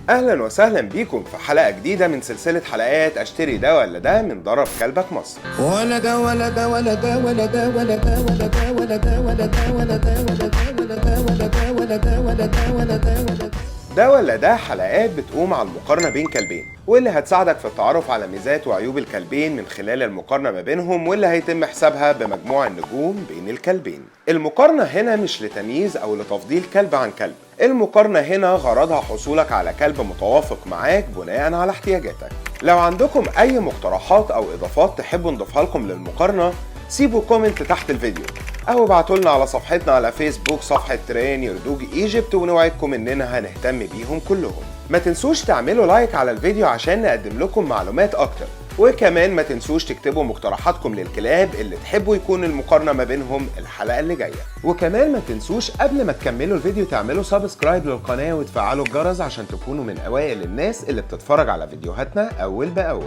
اهلا وسهلا بيكم في حلقة جديدة من سلسلة حلقات اشتري ده ولا ده من ضرب كلبك مصر. ولا ده ولا ده ولا ده ولا ده ولا ده ولا ده ولا ده ولا ده ولا ده ولا ده ولا ده ولا ده ولا ده ولا ده ولا ده ولا ده. ده ولا ده حلقات بتقوم على المقارنة بين كلبين، واللي هتساعدك في التعرف على ميزات وعيوب الكلبين من خلال المقارنة ما بينهم، واللي هيتم حسابها بمجموع النجوم بين الكلبين. المقارنة هنا مش لتمييز أو لتفضيل كلب عن كلب، المقارنة هنا غرضها حصولك على كلب متوافق معاك بناء على احتياجاتك. لو عندكم أي مقترحات أو إضافات تحبوا نضيفها لكم للمقارنة، سيبوا كومنت تحت الفيديو أو ابعتولنا على صفحتنا على فيسبوك صفحة ترين يور دوج ايجيبت، ونوعدكم إننا هنهتم بيهم كلهم. ما تنسوش تعملوا لايك على الفيديو عشان نقدم لكم معلومات أكتر، وكمان ما تنسوش تكتبوا مقترحاتكم للكلاب اللي تحبوا يكون المقارنة ما بينهم الحلقة اللي جاية. وكمان ما تنسوش قبل ما تكملوا الفيديو تعملوا سبسكرايب للقناة وتفعلوا الجرس عشان تكونوا من أوائل الناس اللي بتتفرج على فيديوهاتنا أول بأول.